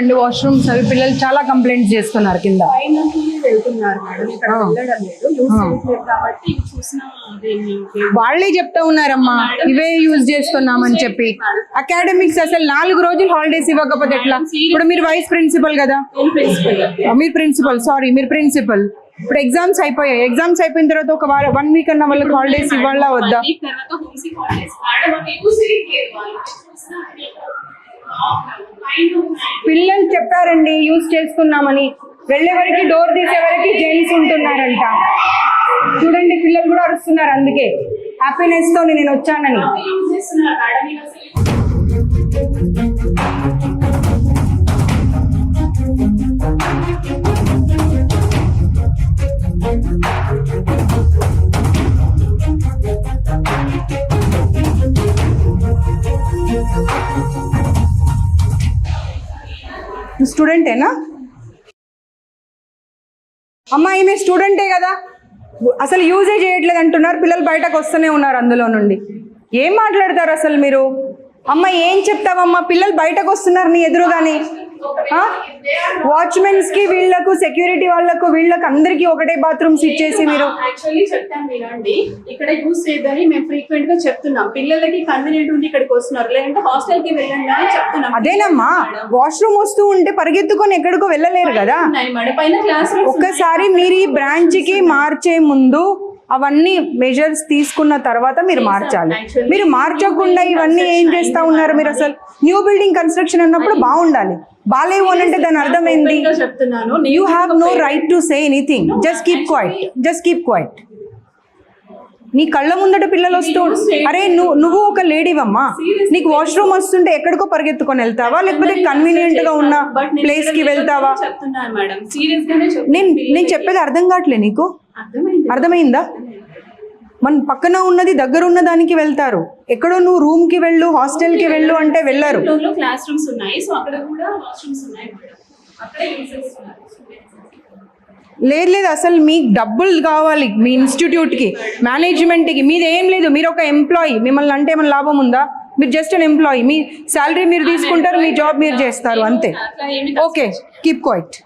రెండు వాష్రూమ్స్ అవి పిల్లలు చాలా కంప్లైంట్స్ చేస్తున్నారు కింద. పైనకి వెళ్తున్నారు మేడం, ఇక్కడ వెళ్ళడం లేదు, యూజ్ చేయట్లేదు కాబట్టి ఇవి చూసిన వాళ్ళే చెప్తా ఉన్నారమ్మా ఇవే యూజ్ చేస్తున్నామని చెప్పి. అకాడమిక్స్ అసలు 4 రోజులు హాలిడేస్ ఇవ్వకపోతే ఎట్లా? ఇప్పుడు మీరు వైస్ ప్రిన్సిపల్ కదా, మీరు ప్రిన్సిపల్, సారీ మీరు ప్రిన్సిపల్. ఇప్పుడు ఎగ్జామ్స్ అయిపోయాయి, ఎగ్జామ్స్ అయిపోయిన తర్వాత ఒక 1 వీక్ అన్న వాళ్ళకి హాలిడేస్ ఇవ్వాలా వద్దా? పిల్లలు చెప్పారండి యూజ్ చేసుకున్నామని, వెళ్ళే వరకు డోర్ తీసే వరకు జెంట్స్ ఉంటున్నారంట. చూడండి పిల్లలు కూడా అరుస్తున్నారు, అందుకే హ్యాపీనెస్ తో నేను వచ్చానని. స్టూడెంటేనా అమ్మా? ఈమె స్టూడెంటే కదా, అసలు యూజే చేయట్లేదు అంటున్నారు, పిల్లలు బయటకు వస్తూనే ఉన్నారు అందులో నుండి. ఏం మాట్లాడతారు అసలు మీరు? అమ్మ ఏం చెప్తావమ్మా, పిల్లలు బయటకు వస్తున్నారు నీ ఎదురుగాని. వాచ్మెన్స్ కి వీళ్ళకు సెక్యూరిటీ వాళ్ళకు వీళ్ళకి అందరికి ఒకటే బాత్రూమ్స్ ఇచ్చేసి మీరు. యాక్చువల్లీ చెప్తాను వినండి, ఇక్కడ యూజ్ చేయదని మేము ఫ్రీక్వెంట్ గా చెప్తున్నాం. పిల్లలకి కన్వీనియంట్ ఉంది ఇక్కడికి వస్తున్నారు, లేదంటే హాస్టల్ కి వెళ్ళండి అని చెప్తున్నాం. అదేనమ్మా, వాష్రూమ్ వస్తూ ఉంటే పరిగెత్తుకొని ఎక్కడికో వెళ్ళలేరు కదా. ఒక్కసారి మీరు ఈ బ్రాంచ్ కి మార్చే ముందు అవన్నీ మెజర్స్ తీసుకున్న తర్వాత మీరు మార్చాలి. మీరు మార్చకుండా ఇవన్నీ ఏం చేస్తా ఉన్నారు మీరు? అసలు న్యూ బిల్డింగ్ కన్స్ట్రక్షన్ అన్నప్పుడు బాగుండాలి, బాలేవు అని అంటే దాని అర్థమైంది. You have no right to say anything, just keep quiet, just keep quiet. నీ కళ్ళ ముందట పిల్లలు వస్తూ, అరే నువ్వు ఒక లేడీవమ్మా, నీకు వాష్రూమ్ వస్తుంటే ఎక్కడికో పరిగెత్తుకొని వెళ్తావా, లేకపోతే కన్వీనియంట్ గా ఉన్న ప్లేస్ కి వెళ్తావా? నేను చెప్పేది అర్థం కావట్లే నీకు? అర్థమైందా? మన పక్కన ఉన్నది దగ్గర ఉన్న దానికి వెళ్తారు, ఎక్కడో నువ్వు రూమ్ కి వెళ్ళు, హాస్టల్ కి వెళ్ళు అంటే వెళ్ళరు. లేదు అసలు మీకు డబ్బులు కావాలి మీ ఇన్స్టిట్యూట్ కి, మేనేజ్మెంట్ కి. మీది ఏం లేదు, మీరు ఒక ఎంప్లాయీ, మిమ్మల్ని అంటే ఏమైనా లాభం ఉందా? మీరు జస్ట్ అన్ ఎంప్లాయీ, మీ శాలరీ మీరు తీసుకుంటారు, మీ జాబ్ మీరు చేస్తారు అంతే. Okay, keep quiet.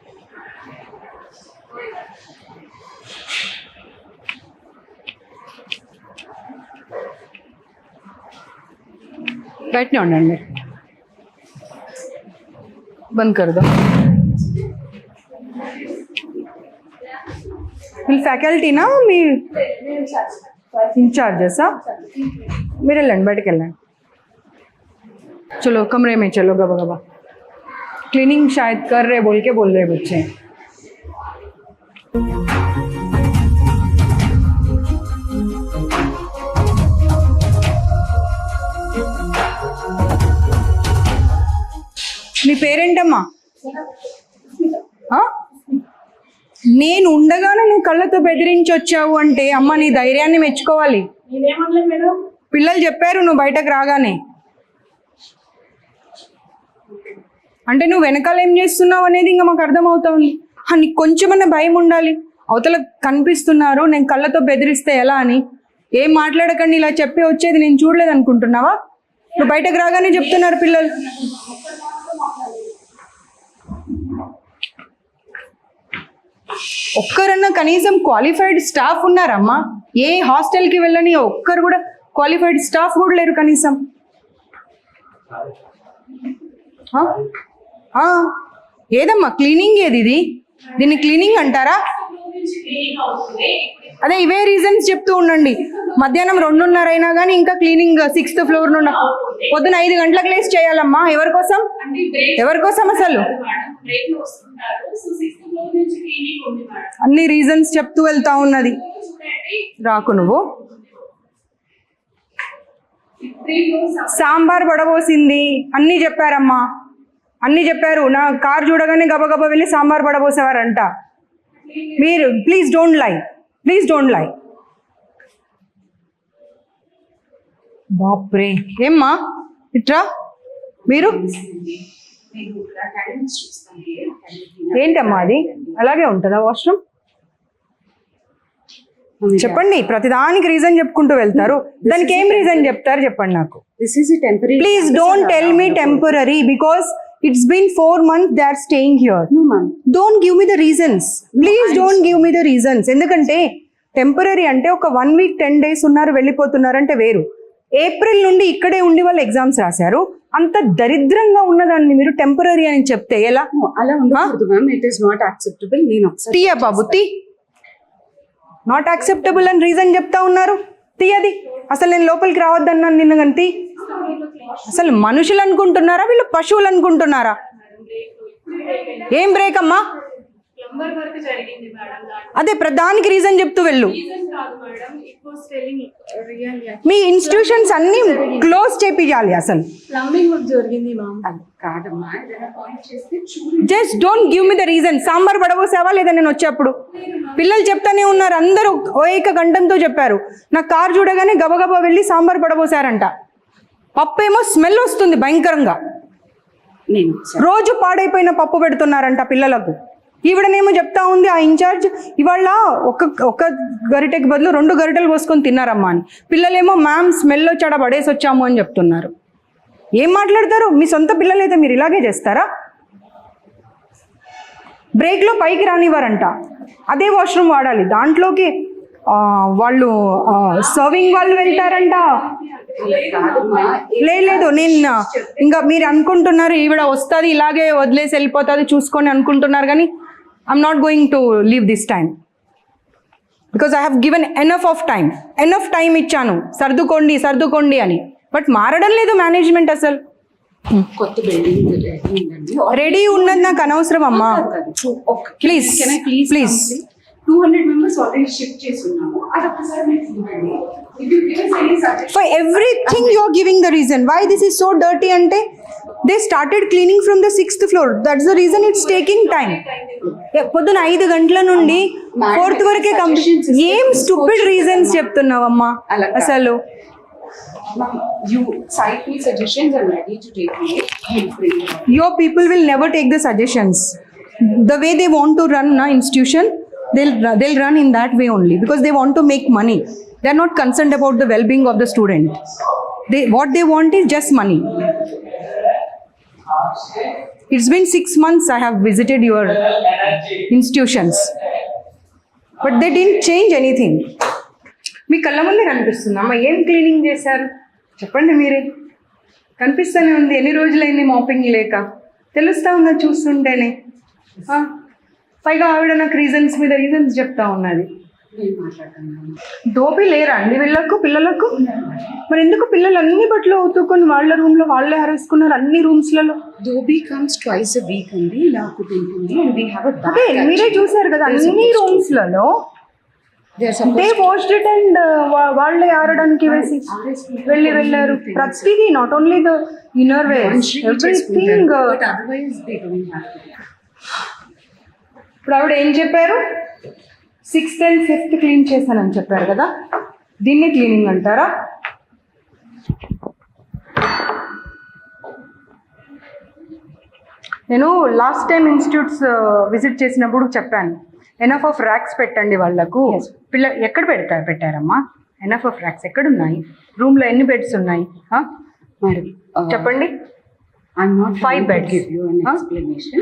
బయటనే ఉండండి, బంద్ కర్ దో. వీళ్ళు ఫ్యాకల్టీనా, మీ इंचार्जेसा? మీరు వెళ్ళండి, బయటకు వెళ్ళండి. चलो कमरे में चलो, गबा गबा. क्लीनिंग शायद कर रहे बोल के बोल रहे बच्चे. నీ పేరేంటమ్మా? నేను ఉండగానే నువ్వు కళ్ళతో బెదిరించి వచ్చావు అంటే అమ్మ నీ ధైర్యాన్ని మెచ్చుకోవాలి. పిల్లలు చెప్పారు నువ్వు బయటకు రాగానే. అంటే నువ్వు వెనకాల ఏం చేస్తున్నావు అనేది ఇంకా మాకు అర్థమవుతుంది. నీకు కొంచెమన్నా భయం ఉండాలి. అవతల కనిపిస్తున్నారు, నేను కళ్ళతో బెదిరిస్తే ఎలా అని. ఏం మాట్లాడకండి ఇలా చెప్పి వచ్చేది నేను చూడలేదు అనుకుంటున్నావా? నువ్వు బయటకు రాగానే చెప్తున్నారు పిల్లలు. ఒక్కరన్నా కనీసం క్వాలిఫైడ్ స్టాఫ్ ఉన్నారమ్మా? ఏ హాస్టల్కి వెళ్ళని ఒక్కరు కూడా క్వాలిఫైడ్ స్టాఫ్ కూడా లేరు కనీసం. ఏదమ్మా క్లీనింగ్ ఏది? ఇది దీన్ని క్లీనింగ్ అంటారా? అదే ఇవే రీజన్స్ చెప్తూ ఉండండి. మధ్యాహ్నం 2:30 అయినా కానీ ఇంకా క్లీనింగ్ 6th ఫ్లోర్ నుండి పొద్దున 5 గంటలకు లేసి చేయాలమ్మా. ఎవరి కోసం? ఎవరి కోసం అసలు? అన్ని రీజన్స్ చెప్తూ వెళ్తా ఉన్నది. రాకు నువ్వు. సాంబార్ పడబోసింది అన్నీ చెప్పారమ్మా, అన్నీ చెప్పారు. నా కార్ చూడగానే గబగబా వెళ్ళి సాంబార్ పడబోసేవారంట. మీరు please don't lie, please don't lie. బాప్రే, ఏమ్మా ఇట్రా. మీరు ఏంటమ్మా అది అలాగే ఉంటుందా వాష్రూమ్? చెప్పండి. ప్రతిదానికి రీజన్ చెప్పుకుంటూ వెళ్తారు. దానికి ఏం రీజన్ చెప్తారు చెప్పండి నాకు. This is a temporary. Please don't tell me temporary, because It's been 4 months they are staying here. No, ma'am. Don't give me the reasons. Please don't give me the reasons. ఎందుకంటే temporary అంటే ఒక 1 week 10 days ఉన్నారు వెళ్ళిపోతున్నారు అంటే వేరు. April నుండి ఇక్కడే ఉండి వాళ్ళు ఎగ్జామ్స్ రాశారు. అంత దరిద్రంగా ఉన్నదాన్ని మీరు టెంపరీ అని చెప్తే ఎలా? No, అలా ఉండకూడదు ma'am. It is not acceptable. నేను ఒకసారి తీయ బాబు తీ. నాట్ యాక్సెప్టబుల్ అని రీజన్ చెప్తా ఉన్నారు. తీయది. అసలు నేను లోపలికి రావద్దన్నాను నిన్న గంతి. అసలు మనుషులు అనుకుంటున్నారా వీళ్ళు పశువులు అనుకుంటున్నారా? ఏం బ్రేక్ అమ్మా? ప్లంబర్ వర్క్ జరిగింది మేడం. అదే ప్రధానికి రీజన్ చెప్తూ వెళ్ళు. రీజన్ కాదు madam. It was telling real. Me institutions అన్ని క్లోజ్ చేపియాలి. అసలు ప్లంబింగ్ వర్క్ జరిగింది మ్యామ్. అది కాదమ్మా. ఏదైనా పాయింట్ చేస్తే చూడు. Just don't give me the reason. Sambar పడబోసావా లేదా నేను వచ్చేప్పుడు? పిల్లలు చెప్తానే ఉన్నారు, అందరూ ఏక గంటంతో చెప్పారు. నా కార్ చూడగానే గబగబా వెళ్ళి సాంబార్ పడబోసారంట. పప్పు ఏమో స్మెల్ వస్తుంది భయంకరంగా. నేను రోజు పాడైపోయిన పప్పు పెడుతున్నారంట పిల్లలకు. ఈవిడనేమో చెప్తా ఉంది ఆ ఇన్ఛార్జ్, ఇవాళ ఒక గరిటెకి బదులు 2 గరిటెలు పోసుకొని తిన్నారమ్మా అని. పిల్లలేమో మ్యామ్ స్మెల్ వచ్చాడ పడేసి వచ్చాము అని చెప్తున్నారు. ఏం మాట్లాడతారు? మీ సొంత పిల్లలైతే మీరు ఇలాగే చేస్తారా? బ్రేక్లో పైకి రానివ్వరంట. అదే వాష్రూమ్ వాడాలి. దాంట్లోకి వాళ్ళు సర్వింగ్ వాళ్ళు వెళ్తారంట. లేదు నేను ఇంకా మీరు అనుకుంటున్నారు ఈవిడ వస్తుంది ఇలాగే వదిలేసి వెళ్ళిపోతుంది చూసుకొని అనుకుంటున్నారు, కానీ I'm not going to leave this time because I have given enough time ఇచ్చాను సర్దుకోండి అని. బట్ మారడం లేదు మేనేజ్మెంట్. అసలు కొత్త బిల్డింగ్ రెడీ ఉన్నది నాకు అనవసరం అమ్మా. ప్లీజ్ 200 మెంబర్స్ ఆల్రెడీ షిఫ్ట్ చేస్తున్నాము. అది ఒకసారి మీరు చూడండి. For everything you are giving the reason why this is so dirty ante they started cleaning from the 6th floor. That's the reason it's taking time. పొద్దున 5 గంటల నుండి 4th వరకే complete. ఏం స్టూపిడ్ రీజన్స్ చెప్తున్నావమ్మా అసలు? You cite me suggestions. I'm ready to take it. Your people will never take the suggestions. The way they want to run na institution, they'll run in that way only because they want to make money. They're not concerned about the well-being of the student. What they want is just money. It's been 6 months I have visited your institutions, but they didn't change anything. మీ కళ్ళ ముందే కనిపిస్తుందమ్మా. ఏం cleaning చేశారు చెప్పండి మీరే. కనిపిస్తూనే ఉంది. ఎన్ని రోజులైంది మాపింగ్ లేక? తెలుస్తా ఉందా చూస్తుంటేనే. పైగా ఆవిడ నాకు రీజన్స్ మీద రీజన్స్ చెప్తా ఉన్నది. దోపి లేరా అండి వీళ్ళకు పిల్లలకు? మరి ఎందుకు పిల్లలు అన్ని బట్టలు ఉతుక్కొని వాళ్ళ రూమ్ లో వాళ్ళే ఆరేసుకున్నారు అన్ని రూమ్స్లలో? Dhobi comes twice a week అండి. ఇలా కుట్టింటుంది and we have a back. అదే మీరే చూసారు కదా అన్ని రూమ్స్లలో దే వాష్డ్ ఇట్ అండ్ వాళ్ళే ఆరడానికి వేసి వెళ్ళారు. ప్రతిదీ not only the inner wears everything. But otherwise they don't have to. ఇప్పుడు ఆవిడ ఏం చెప్పారు? 6th and 5th క్లీన్ చేశానని చెప్పారు కదా, దీన్ని క్లీనింగ్ అంటారా? నేను లాస్ట్ టైం ఇన్స్టిట్యూట్స్ విజిట్ చేసినప్పుడు చెప్పాను, ఎనఫ్ ఆఫ్ ర్యాక్స్ పెట్టండి వాళ్ళకు. ఎక్కడ పెట్టారమ్మా ఎనఫ్ ఆఫ్ ర్యాక్స్? ఎక్కడున్నాయి? రూమ్లో ఎన్ని బెడ్స్ ఉన్నాయి Madam, చెప్పండి. I'm not 5 beds. give you an explanation.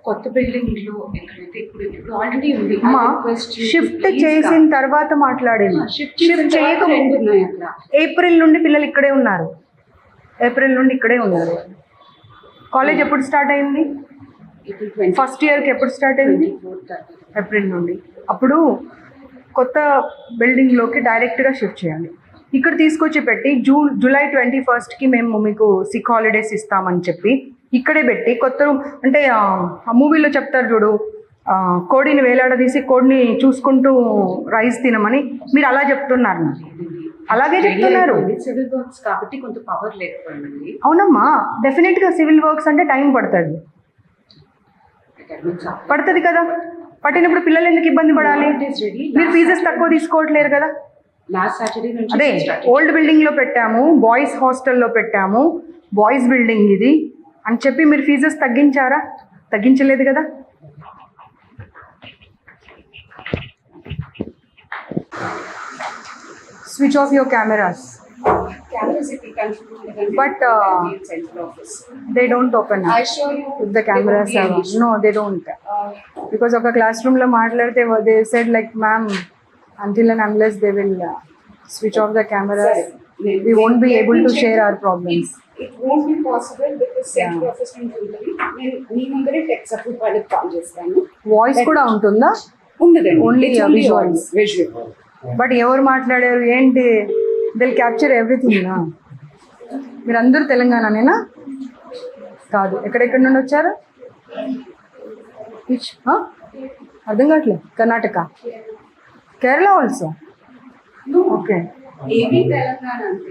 కొత్త బిల్డింగ్ లో ఎక్కడైతే ఇప్పుడు ఆల్రెడీ ఉంది. అమ్మా షిఫ్ట్ చేసిన తర్వాత మాట్లాడేది. షిఫ్ట్ చేయకముందు ఉన్నాయి అక్కడ. ఏప్రిల్ నుండి పిల్లలు ఇక్కడే ఉన్నారు. కాలేజ్ ఎప్పుడు స్టార్ట్ అయింది? ఫస్ట్ ఇయర్కి ఎప్పుడు స్టార్ట్ అయింది? ఏప్రిల్ నుండి. అప్పుడు కొత్త బిల్డింగ్లోకి డైరెక్ట్గా షిఫ్ట్ చేయాలి. ఇక్కడ తీసుకొచ్చి పెట్టి జూలై 21st మేము మీకు సిక్ హాలిడేస్ ఇస్తామని చెప్పి ఇక్కడే పెట్టి కొత్త రూమ్ అంటే ఆ మూవీలో చెప్తారు చూడు, కోడిని వేలాడదీసి కోడిని చూసుకుంటూ రైస్ తినమని మీరు అలా చెప్తున్నారు. అలాగే చెప్తున్నారు. సివిల్ వర్క్స్ కాబట్టి కొంత పవర్ లేకపోయింది. అవునమ్మా, డెఫినెట్గా సివిల్ వర్క్స్ అంటే టైం పడుతుంది కదా. పట్టినప్పుడు పిల్లలు ఎందుకు ఇబ్బంది పడాలి? మీరు ఫీజెస్ తక్కువ తీసుకోవట్లేరు కదా. లాస్ట్ సాటర్డే నుంచి అదే ఓల్డ్ బిల్డింగ్లో పెట్టాము, బాయ్స్ హాస్టల్లో పెట్టాము, బాయ్స్ బిల్డింగ్ ఇది అని చెప్పి మీరు ఫీజెస్ తగ్గించారా? తగ్గించలేదు కదా. Switch off your cameras. Cameras ఇక్కడ confirm But, central office they don't open I up. Show you If the cameras are on. No, they don't. Because ఒక క్లాస్ రూమ్లో మాట్లాడితే they said like, ma'am, until and unless they will switch off the cameras, we won't be able to share our problems. It won't be possible because central office నుంచి ఉంటుంది. నేను మీ ముందరే tech support వాళ్ళకి call చేస్తాను. Voice కూడా ఉంటుందా? ఉండదండి, Only visuals. Visual. But ఎవరు మాట్లాడారు ఏంటి, దిల్ క్యాప్చర్ ఎవ్రీథింగ్ నా. మీరు అందరూ తెలంగాణనేనా? కాదు, ఎక్కడెక్కడ నుండి వచ్చారు? Which? అర్థం కావట్లేదు. Karnataka, Kerala also. Okay. AP Telangana అంతే.